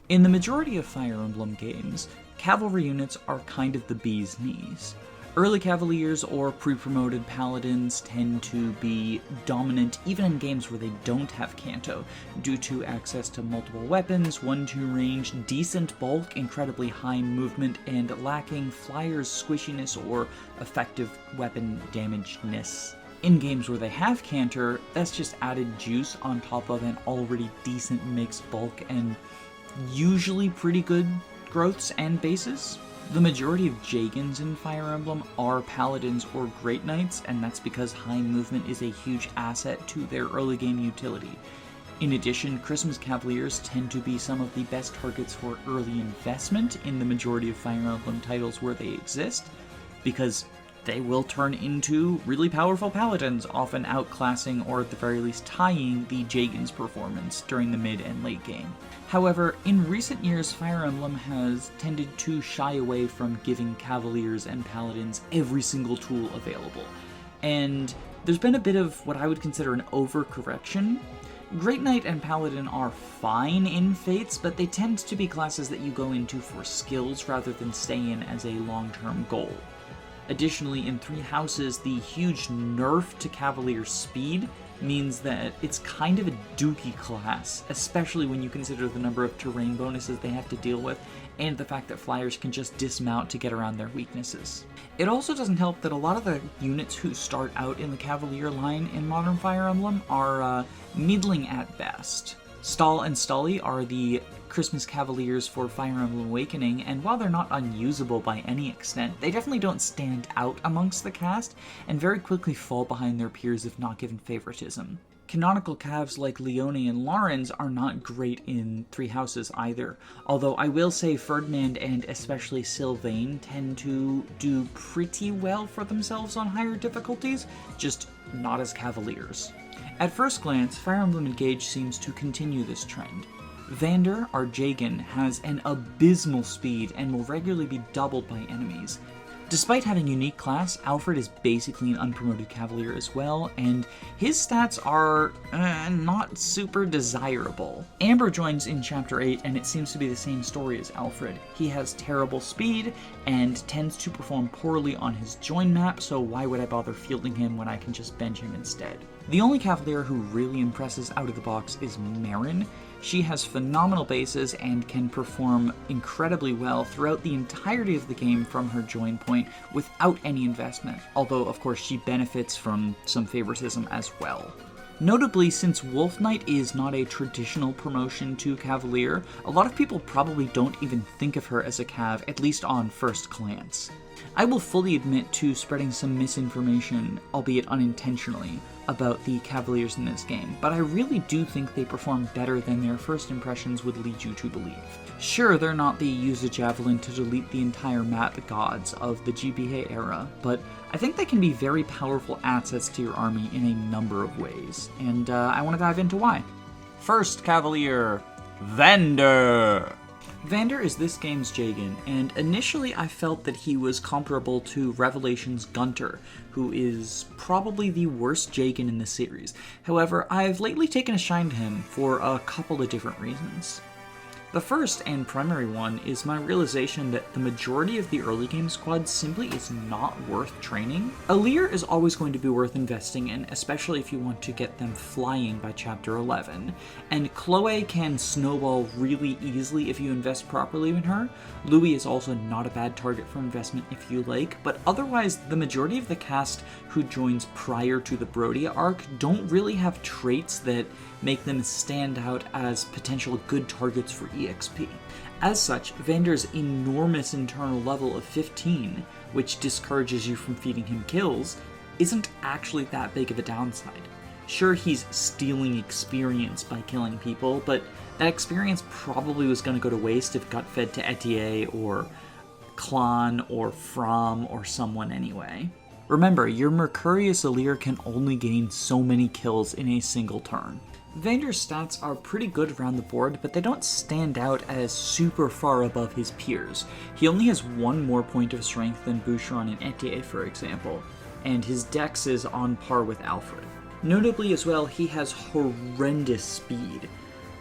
In the majority of Fire Emblem games, cavalry units are kind of the bee's knees. Early cavaliers or pre-promoted paladins tend to be dominant even in games where they don't have Canto, due to access to multiple weapons, 1-2 range, decent bulk, incredibly high movement, and lacking flyer's squishiness or effective weapon damagedness. In games where they have Canter, that's just added juice on top of an already decent mixed bulk and usually pretty good growths and bases. The majority of Jagans in Fire Emblem are Paladins or Great Knights, and that's because high movement is a huge asset to their early game utility. In addition, Christmas Cavaliers tend to be some of the best targets for early investment in the majority of Fire Emblem titles where they exist, because they will turn into really powerful Paladins, often outclassing or at the very least tying the Jagan's performance during the mid and late game. However, in recent years, Fire Emblem has tended to shy away from giving Cavaliers and Paladins every single tool available, and there's been a bit of what I would consider an overcorrection. Great Knight and Paladin are fine in Fates, but they tend to be classes that you go into for skills rather than stay in as a long-term goal. Additionally, in Three Houses, the huge nerf to Cavalier speed means that it's kind of a dookie class, especially when you consider the number of terrain bonuses they have to deal with, and the fact that flyers can just dismount to get around their weaknesses. It also doesn't help that a lot of the units who start out in the Cavalier line in modern Fire Emblem are middling at best. Stahl and Stully are the Christmas Cavaliers for Fire Emblem Awakening, and while they're not unusable by any extent, they definitely don't stand out amongst the cast, and very quickly fall behind their peers if not given favoritism. Canonical Cavs like Leone and Lawrence are not great in Three Houses either, although I will say Ferdinand and especially Sylvain tend to do pretty well for themselves on higher difficulties, just not as Cavaliers. At first glance, Fire Emblem Engage seems to continue this trend. Vander, our Jagan, has an abysmal speed and will regularly be doubled by enemies. Despite having unique class, Alfred is basically an unpromoted Cavalier as well, and his stats are not super desirable. Amber joins in Chapter 8, and it seems to be the same story as Alfred. He has terrible speed, and tends to perform poorly on his join map, so why would I bother fielding him when I can just bench him instead? The only Cavalier who really impresses out of the box is Marin. She has phenomenal bases and can perform incredibly well throughout the entirety of the game from her join point without any investment, although of course she benefits from some favoritism as well. Notably, since Wolf Knight is not a traditional promotion to Cavalier, a lot of people probably don't even think of her as a Cav, at least on first glance. I will fully admit to spreading some misinformation, albeit unintentionally, about the Cavaliers in this game, but I really do think they perform better than their first impressions would lead you to believe. Sure, they're not the use a javelin to delete the entire map gods of the GBA era, but I think they can be very powerful assets to your army in a number of ways, and I want to dive into why. First Cavalier, Vander! Vander is this game's Jagan, and initially I felt that he was comparable to Revelation's Gunter, who is probably the worst Jagan in the series. However, I've lately taken a shine to him for a couple of different reasons. The first and primary one is my realization that the majority of the early game squad simply is not worth training. Alear is always going to be worth investing in, especially if you want to get them flying by Chapter 11, and Chloe can snowball really easily if you invest properly in her. Louis is also not a bad target for investment if you like, but otherwise the majority of the cast who joins prior to the Brodia arc don't really have traits that make them stand out as potential good targets for EXP. As such, Vander's enormous internal level of 15, which discourages you from feeding him kills, isn't actually that big of a downside. Sure, he's stealing experience by killing people, but that experience probably was going to go to waste if it got fed to Etier or Klon or From or someone anyway. Remember, your Mercurius Alear can only gain so many kills in a single turn. Vander's stats are pretty good around the board, but they don't stand out as super far above his peers. He only has one more point of strength than Boucheron and Etier, for example, and his dex is on par with Alfred. Notably as well, he has horrendous speed.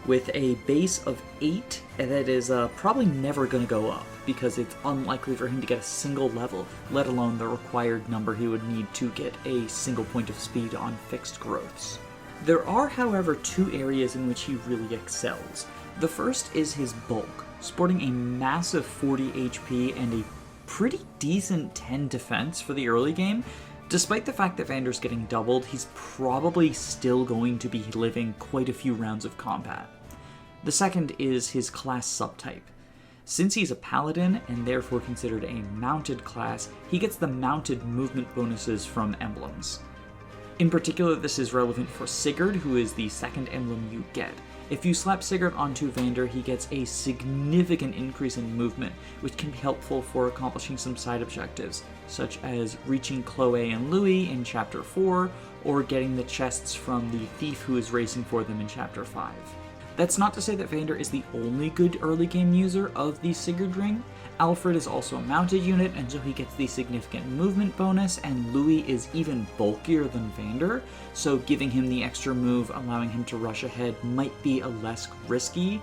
with a base of 8 that is probably never going to go up, because it's unlikely for him to get a single level, let alone the required number he would need to get a single point of speed on fixed growths. There are, however, 2 areas in which he really excels. The first is his bulk, sporting a massive 40 HP and a pretty decent 10 defense for the early game. Despite the fact that Vander's getting doubled, he's probably still going to be living quite a few rounds of combat. The second is his class subtype. Since he's a paladin, and therefore considered a mounted class, he gets the mounted movement bonuses from emblems. In particular, this is relevant for Sigurd, who is the second emblem you get. If you slap Sigurd onto Vander, he gets a significant increase in movement, which can be helpful for accomplishing some side objectives, such as reaching Chloe and Louis in Chapter 4, or getting the chests from the thief who is racing for them in Chapter 5. That's not to say that Vander is the only good early game user of the Sigurd ring. Alfred is also a mounted unit, and so he gets the significant movement bonus, and Louis is even bulkier than Vander, so giving him the extra move, allowing him to rush ahead, might be a less risky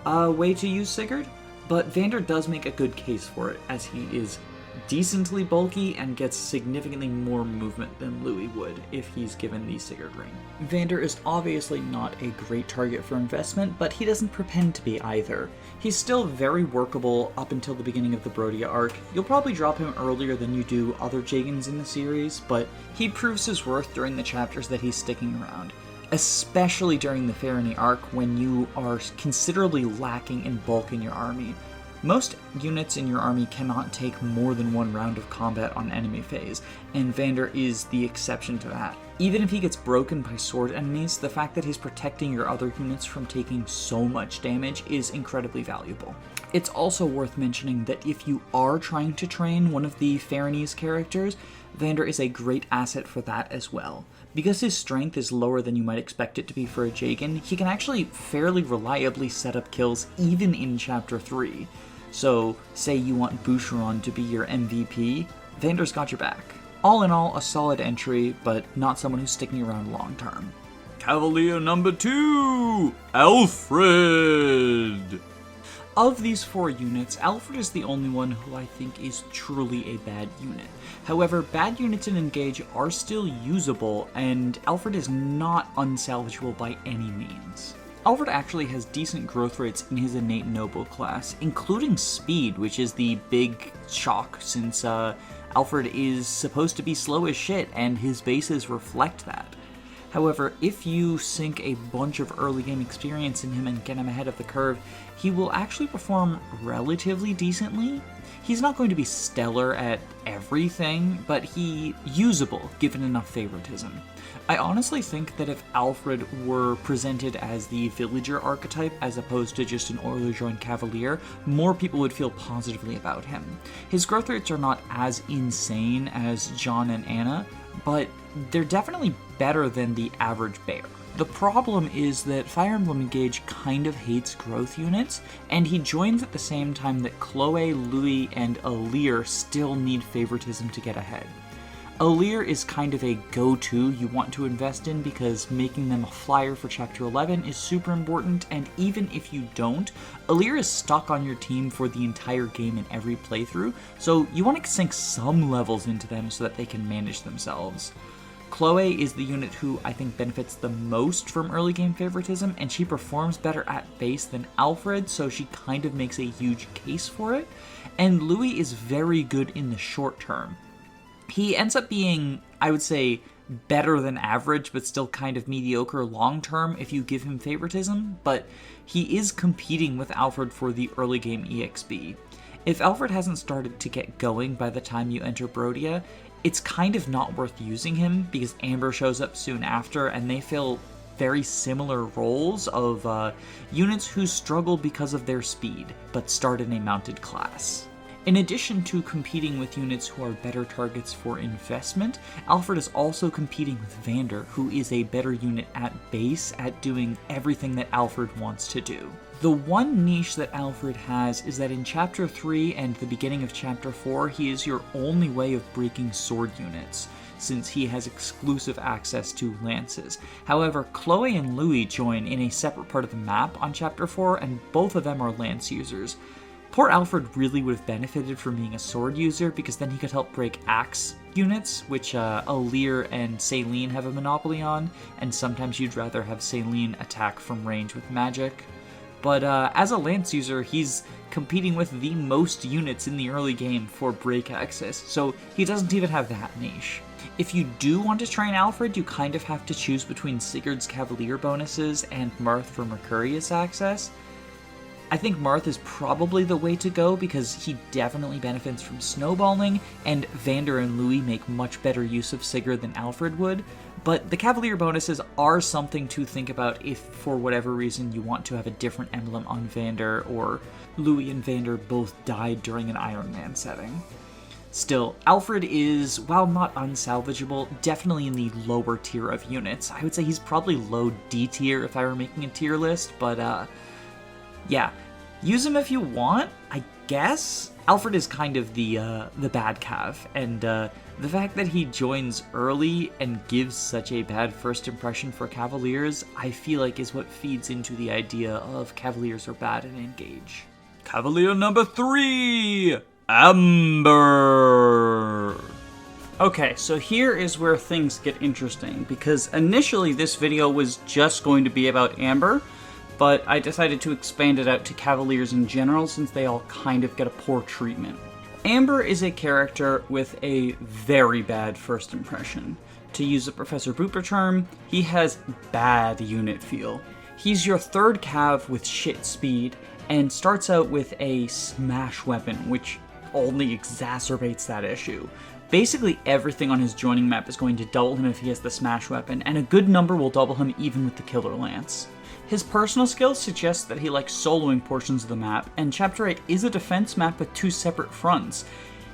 way to use Sigurd, but Vander does make a good case for it, as he is decently bulky and gets significantly more movement than Louis would if he's given the Sigurd ring. Vander is obviously not a great target for investment, but he doesn't pretend to be either. He's still very workable up until the beginning of the Brodia arc. You'll probably drop him earlier than you do other Jagans in the series, but he proves his worth during the chapters that he's sticking around, especially during the Ferrani arc when you are considerably lacking in bulk in your army. Most units in your army cannot take more than 1 round of combat on enemy phase, and Vander is the exception to that. Even if he gets broken by sword enemies, the fact that he's protecting your other units from taking so much damage is incredibly valuable. It's also worth mentioning that if you are trying to train one of the Ferrani's characters, Vander is a great asset for that as well. Because his strength is lower than you might expect it to be for a Jagan, he can actually fairly reliably set up kills even in Chapter 3. So, say you want Boucheron to be your MVP, Vander's got your back. All in all, a solid entry, but not someone who's sticking around long term. Cavalier number 2, Alfred! Of these 4 units, Alfred is the only one who I think is truly a bad unit. However, bad units in Engage are still usable, and Alfred is not unsalvageable by any means. Alfred actually has decent growth rates in his innate noble class, including speed, which is the big shock since Alfred is supposed to be slow as shit, and his bases reflect that. However, if you sink a bunch of early game experience in him and get him ahead of the curve, he will actually perform relatively decently. He's not going to be stellar at everything, but he's usable given enough favoritism. I honestly think that if Alfred were presented as the villager archetype as opposed to just an Order-joined Cavalier, more people would feel positively about him. His growth rates are not as insane as John and Anna, but they're definitely better than the average bear. The problem is that Fire Emblem Engage kind of hates growth units, and he joins at the same time that Chloe, Louis, and Alir still need favoritism to get ahead. Alir is kind of a go-to you want to invest in because making them a flyer for Chapter 11 is super important, and even if you don't, Alir is stuck on your team for the entire game in every playthrough, so you want to sink some levels into them so that they can manage themselves. Chloe is the unit who I think benefits the most from early game favoritism, and she performs better at base than Alfred, so she kind of makes a huge case for it. And Louis is very good in the short term. He ends up being, I would say, better than average, but still kind of mediocre long term if you give him favoritism, but he is competing with Alfred for the early game EXP. If Alfred hasn't started to get going by the time you enter Brodia, it's kind of not worth using him because Amber shows up soon after and they fill very similar roles of units who struggle because of their speed, but start in a mounted class. In addition to competing with units who are better targets for investment, Alfred is also competing with Vander, who is a better unit at base at doing everything that Alfred wants to do. The one niche that Alfred has is that in Chapter 3 and the beginning of Chapter 4, he is your only way of breaking sword units. since he has exclusive access to lances. However, Chloe and Louis join in a separate part of the map on Chapter 4, and both of them are lance users. Poor Alfred really would have benefited from being a sword user, because then he could help break axe units, which Alir and Saline have a monopoly on, and sometimes you'd rather have Saline attack from range with magic. But as a lance user, he's competing with the most units in the early game for break access, so he doesn't even have that niche. If you do want to train Alfred, you kind of have to choose between Sigurd's Cavalier bonuses and Marth for Mercurius access. I think Marth is probably the way to go because he definitely benefits from snowballing, and Vander and Louis make much better use of Sigurd than Alfred would. But the Cavalier bonuses are something to think about if, for whatever reason, you want to have a different emblem on Vander, or Louis and Vander both died during an Iron Man setting. Still, Alfred is, while not unsalvageable, definitely in the lower tier of units. I would say he's probably low D tier if I were making a tier list, but yeah, use him if you want, I guess. Alfred is kind of the bad cav, and the fact that he joins early and gives such a bad first impression for Cavaliers, I feel like is what feeds into the idea of Cavaliers are bad and engage. Cavalier number 3! Amber! Okay, so here is where things get interesting, because initially this video was just going to be about Amber, but I decided to expand it out to Cavaliers in general since they all kind of get a poor treatment. Amber is a character with a very bad first impression. To use a Professor Booper term, he has bad unit feel. He's your third cav with shit speed, and starts out with a smash weapon, which only exacerbates that issue. Basically everything on his joining map is going to double him if he has the smash weapon, and a good number will double him even with the killer lance. His personal skills suggest that he likes soloing portions of the map, and Chapter 8 is a defense map with 2 separate fronts.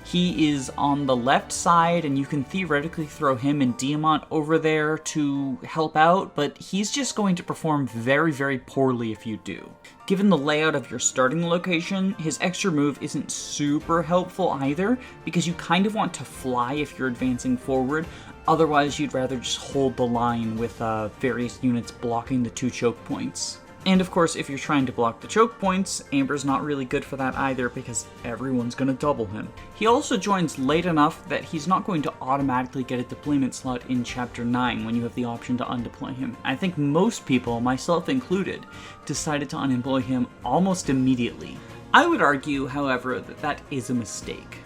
He is on the left side, and you can theoretically throw him and Diamant over there to help out, but he's just going to perform very, very poorly if you do. Given the layout of your starting location, his extra move isn't super helpful either, because you kind of want to fly if you're advancing forward. Otherwise, you'd rather just hold the line with various units blocking the 2 choke points. And of course, if you're trying to block the choke points, Amber's not really good for that either because everyone's going to double him. He also joins late enough that he's not going to automatically get a deployment slot in Chapter 9 when you have the option to undeploy him. I think most people, myself included, decided to unemploy him almost immediately. I would argue, however, that that is a mistake.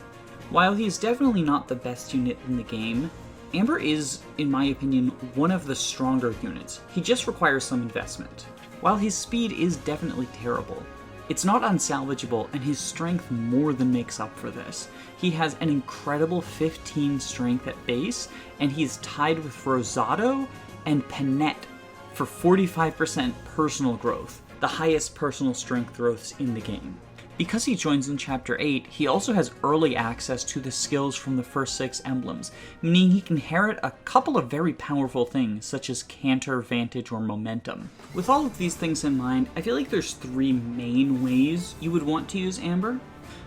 While he's definitely not the best unit in the game, Amber is, in my opinion, one of the stronger units. He just requires some investment. While his speed is definitely terrible, it's not unsalvageable, and his strength more than makes up for this. He has an incredible 15 strength at base, and he's tied with Rosado and Panette for 45% personal growth, the highest personal strength growths in the game. Because he joins in Chapter 8, he also has early access to the skills from the first 6 emblems, meaning he can inherit a couple of very powerful things, such as Canter, Vantage, or Momentum. With all of these things in mind, I feel like there's 3 main ways you would want to use Amber.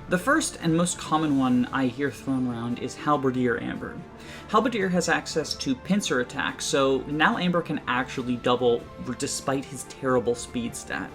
The first and most common one I hear thrown around is Halberdier Amber. Halberdier has access to pincer attack, so now Amber can actually double despite his terrible speed stat.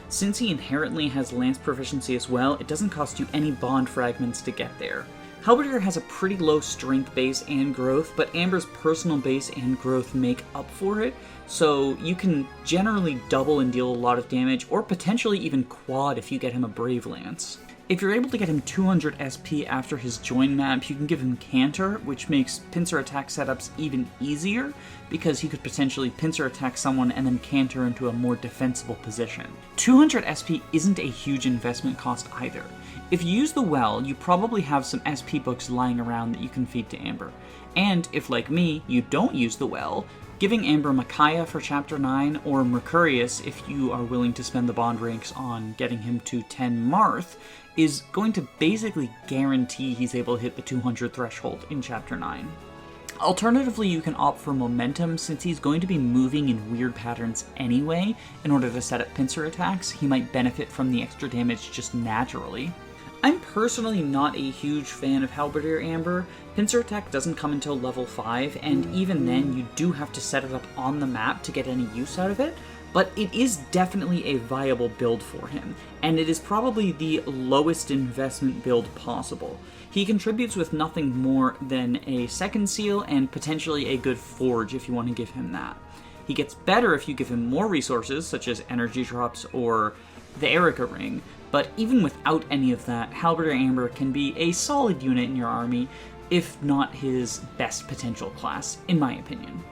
Since he inherently has lance proficiency as well, it doesn't cost you any bond fragments to get there. Halberdier has a pretty low strength base and growth, but Amber's personal base and growth make up for it, so you can generally double and deal a lot of damage, or potentially even quad if you get him a Brave Lance. If you're able to get him 200 SP after his join map, you can give him Canter, which makes pincer attack setups even easier, because he could potentially pincer attack someone and then canter into a more defensible position. 200 SP isn't a huge investment cost either. If you use the well, you probably have some SP books lying around that you can feed to Amber. And if, like me, you don't use the well, giving Amber Micaiah for Chapter 9, or Mercurius if you are willing to spend the bond ranks on getting him to 10 Marth, is going to basically guarantee he's able to hit the 200 threshold in Chapter 9. Alternatively, you can opt for Momentum, since he's going to be moving in weird patterns anyway. In order to set up pincer attacks, he might benefit from the extra damage just naturally. I'm personally not a huge fan of Halberdier Amber. Pincer attack doesn't come until level 5, and even then you do have to set it up on the map to get any use out of it, but it is definitely a viable build for him, and it is probably the lowest investment build possible. He contributes with nothing more than a second seal and potentially a good forge if you want to give him that. He gets better if you give him more resources, such as energy drops or the Erica ring, but even without any of that, Halberdier Amber can be a solid unit in your army, if not his best potential class, in my opinion.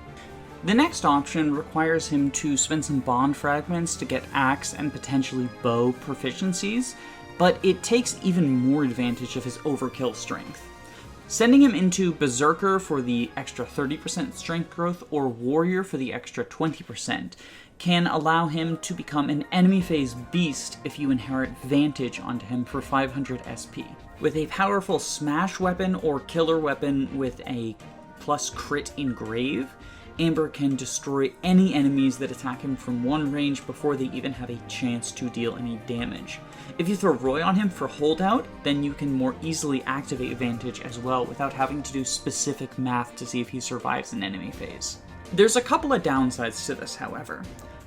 The next option requires him to spend some bond fragments to get axe and potentially bow proficiencies, but it takes even more advantage of his overkill strength. Sending him into Berserker for the extra 30% strength growth or Warrior for the extra 20% can allow him to become an enemy phase beast if you inherit Vantage onto him for 500 SP. With a powerful smash weapon or killer weapon with a plus crit engrave, Amber can destroy any enemies that attack him from one range before they even have a chance to deal any damage. If you throw Roy on him for holdout, then you can more easily activate Vantage as well without having to do specific math to see if he survives an enemy phase. There's a couple of downsides to this, however.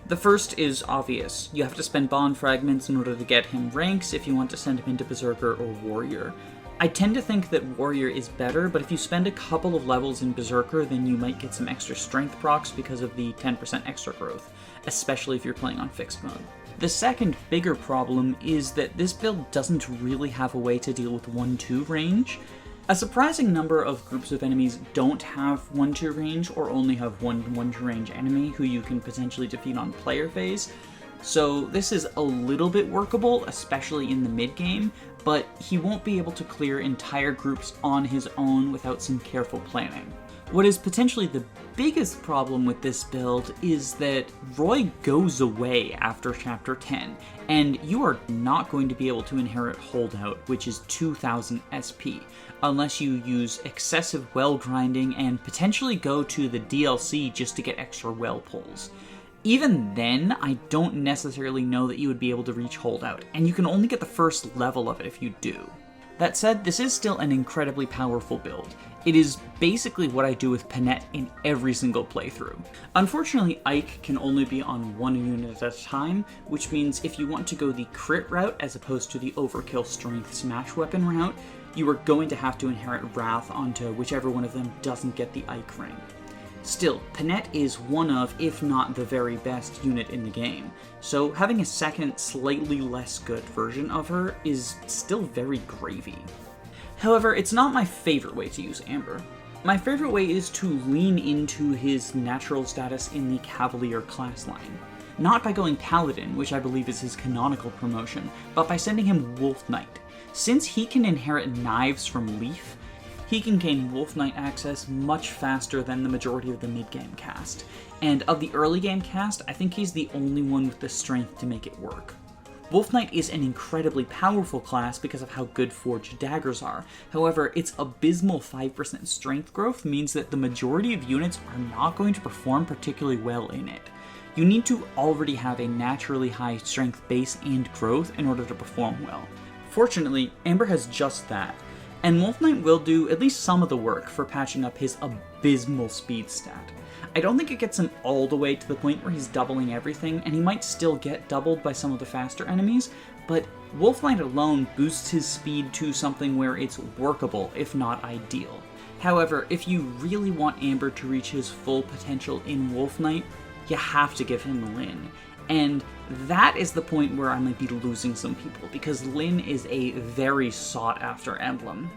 The first is obvious. You have to spend bond fragments in order to get him ranks if you want to send him into Berserker or Warrior. I tend to think that Warrior is better, but if you spend a couple of levels in Berserker, then you might get some extra strength procs because of the 10% extra growth, especially if you're playing on fixed mode. The second bigger problem is that this build doesn't really have a way to deal with 1-2 range. A surprising number of groups of enemies don't have 1-2 range or only have one 1-2 range enemy who you can potentially defeat on player phase, so this is a little bit workable, especially in the mid-game, but he won't be able to clear entire groups on his own without some careful planning. What is potentially the biggest problem with this build is that Roy goes away after Chapter 10, and you are not going to be able to inherit Holdout, which is 2000 SP, unless you use excessive well grinding and potentially go to the DLC just to get extra well pulls. Even then, I don't necessarily know that you would be able to reach Holdout, and you can only get the first level of it if you do. That said, this is still an incredibly powerful build. It is basically what I do with Panette in every single playthrough. Unfortunately, Ike can only be on one unit at a time, which means if you want to go the crit route as opposed to the overkill strength smash weapon route, you are going to have to inherit Wrath onto whichever one of them doesn't get the Ike ring. Still, Panette is one of, if not the very best unit in the game, so having a second, slightly less good version of her is still very gravy. However, it's not my favorite way to use Amber. My favorite way is to lean into his natural status in the Cavalier class line. Not by going Paladin, which I believe is his canonical promotion, but by sending him Wolf Knight. Since he can inherit knives from Leaf, he can gain Wolf Knight access much faster than the majority of the mid-game cast, and of the early game cast, I think he's the only one with the strength to make it work. Wolf Knight is an incredibly powerful class because of how good forged daggers are. However, its abysmal 5% strength growth means that the majority of units are not going to perform particularly well in it. You need to already have a naturally high strength base and growth in order to perform well. Fortunately, Amber has just that, and Wolf Knight will do at least some of the work for patching up his abysmal speed stat. I don't think it gets him all the way to the point where he's doubling everything, and he might still get doubled by some of the faster enemies, but Wolf Knight alone boosts his speed to something where it's workable, if not ideal. However, if you really want Amber to reach his full potential in Wolf Knight, you have to give him Lyn. And that is the point where I might be losing some people, because Lyn is a very sought-after emblem.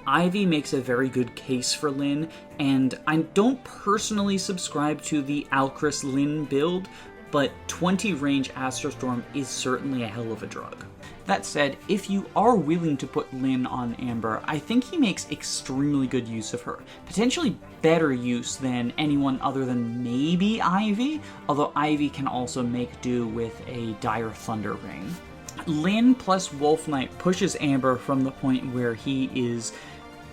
Ivy makes a very good case for Lyn, and I don't personally subscribe to the Alcris Lyn build, but 20 range Astrostorm is certainly a hell of a drug. That said, if you are willing to put Lyn on Amber, I think he makes extremely good use of her. Potentially better use than anyone other than maybe Ivy, although Ivy can also make do with a Dire Thunder Ring. Lyn plus Wolf Knight pushes Amber from the point where he is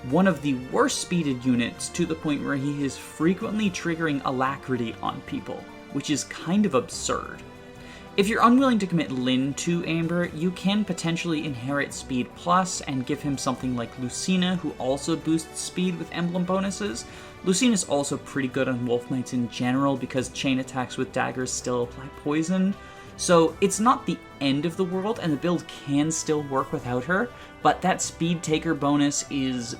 one of the worst speeded units to the point where he is frequently triggering Alacrity on people, which is kind of absurd. If you're unwilling to commit Lyn to Amber, you can potentially inherit Speed Plus and give him something like Lucina, who also boosts speed with emblem bonuses. Lucina's also pretty good on Wolf Knights in general because chain attacks with daggers still apply poison. So it's not the end of the world, and the build can still work without her, but that Speed Taker bonus is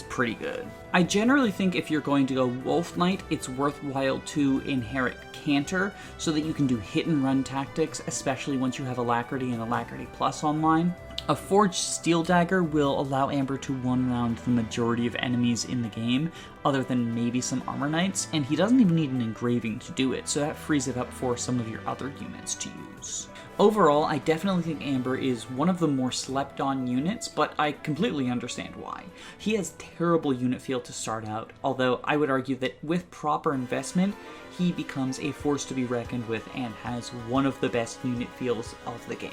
pretty good. I generally think if you're going to go Wolf Knight, it's worthwhile to inherit Canter so that you can do hit and run tactics, especially once you have Alacrity and Alacrity Plus online. A Forged Steel Dagger will allow Amber to one-round the majority of enemies in the game, other than maybe some Armor Knights, and he doesn't even need an engraving to do it, so that frees it up for some of your other units to use. Overall, I definitely think Amber is one of the more slept-on units, but I completely understand why. He has terrible unit feel to start out, although I would argue that with proper investment, he becomes a force to be reckoned with and has one of the best unit feels of the game.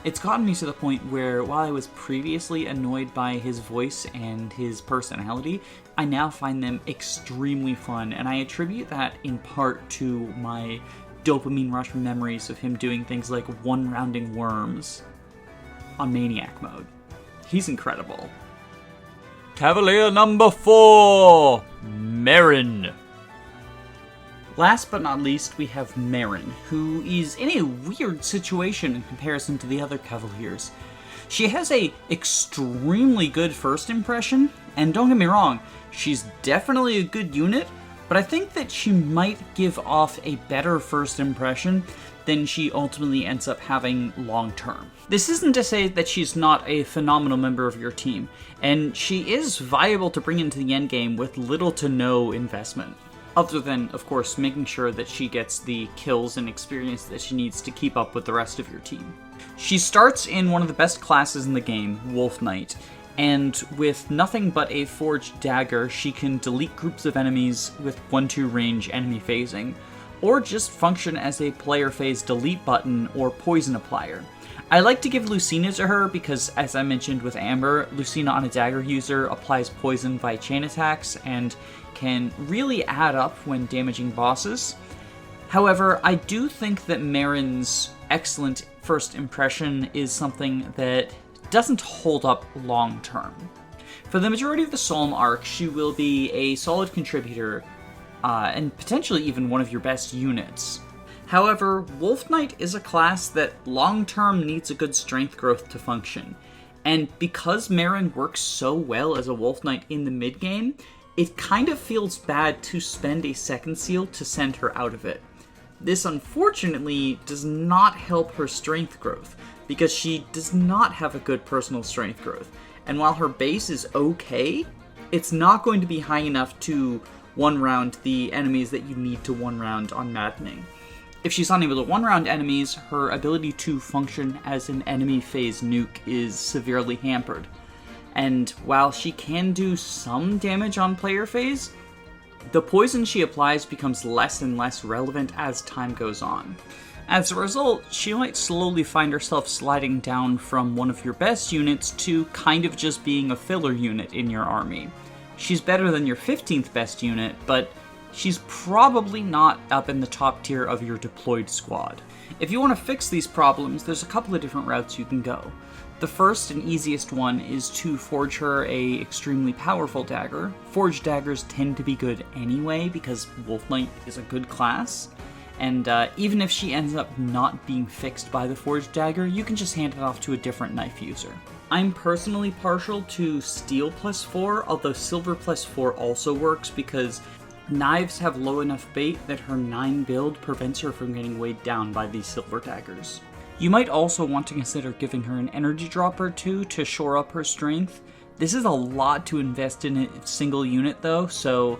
It's gotten me to the point where, while I was previously annoyed by his voice and his personality, I now find them extremely fun, and I attribute that in part to my dopamine rush memories of him doing things like one-rounding worms on Maniac mode. He's incredible. Cavalier number 4, Marin. Last but not least, we have Marin, who is in a weird situation in comparison to the other Cavaliers. She has a extremely good first impression, and don't get me wrong, she's definitely a good unit, but I think that she might give off a better first impression than she ultimately ends up having long term. This isn't to say that she's not a phenomenal member of your team, and she is viable to bring into the endgame with little to no investment. Other than, of course, making sure that she gets the kills and experience that she needs to keep up with the rest of your team. She starts in one of the best classes in the game, Wolf Knight, and with nothing but a Forged Dagger, she can delete groups of enemies with 1-2 range enemy phasing, or just function as a player phase delete button or poison applier. I like to give Lucina to her because, as I mentioned with Amber, Lucina on a dagger user applies poison via chain attacks and can really add up when damaging bosses. However, I do think that Marin's excellent first impression is something that doesn't hold up long term. For the majority of the Psalm arc, she will be a solid contributor, and potentially even one of your best units. However, Wolf Knight is a class that long-term needs a good strength growth to function, and because Marin works so well as a Wolf Knight in the mid-game, it kind of feels bad to spend a second seal to send her out of it. This unfortunately does not help her strength growth, because she does not have a good personal strength growth, and while her base is okay, it's not going to be high enough to one-round the enemies that you need to one-round on Maddening. If she's unable to one-round enemies, her ability to function as an enemy phase nuke is severely hampered. And while she can do some damage on player phase, the poison she applies becomes less and less relevant as time goes on. As a result, she might slowly find herself sliding down from one of your best units to kind of just being a filler unit in your army. She's better than your 15th best unit, but she's probably not up in the top tier of your deployed squad. If you want to fix these problems, there's a couple of different routes you can go. The first and easiest one is to forge her a extremely powerful dagger. Forged daggers tend to be good anyway because Wolf Knight is a good class, and even if she ends up not being fixed by the Forged Dagger, you can just hand it off to a different knife user. I'm personally partial to Steel +4, although Silver +4 also works because knives have low enough bait that her 9 build prevents her from getting weighed down by these Silver Daggers. You might also want to consider giving her an energy drop or two to shore up her strength. This is a lot to invest in a single unit though, so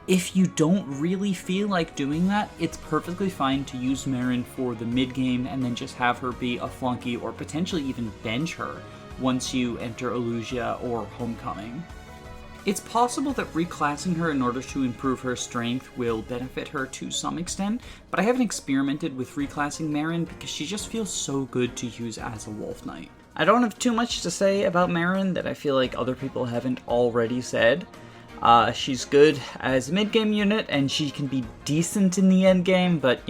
if you don't really feel like doing that, it's perfectly fine to use Marin for the mid-game and then just have her be a flunky or potentially even bench her once you enter Illusia or Homecoming. It's possible that reclassing her in order to improve her strength will benefit her to some extent, but I haven't experimented with reclassing Marin because she just feels so good to use as a Wolf Knight. I don't have too much to say about Marin that I feel like other people haven't already said. She's good as a mid-game unit, and she can be decent in the end game, but,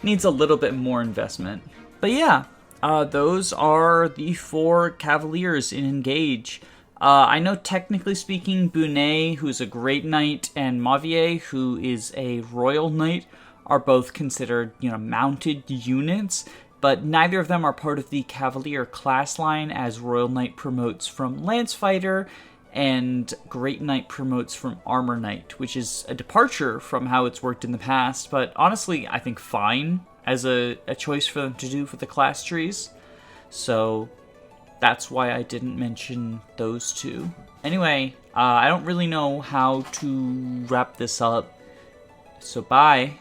needs a little bit more investment. But yeah, those are the 4 Cavaliers in Engage. I know technically speaking, Bunet, who's a Great Knight, and Mavier, who is a Royal Knight, are both considered, mounted units, but neither of them are part of the Cavalier class line, as Royal Knight promotes from Lance Fighter, and Great Knight promotes from Armor Knight, which is a departure from how it's worked in the past, but honestly, I think fine as a choice for them to do for the class trees. So that's why I didn't mention those 2. Anyway, I don't really know how to wrap this up, so bye.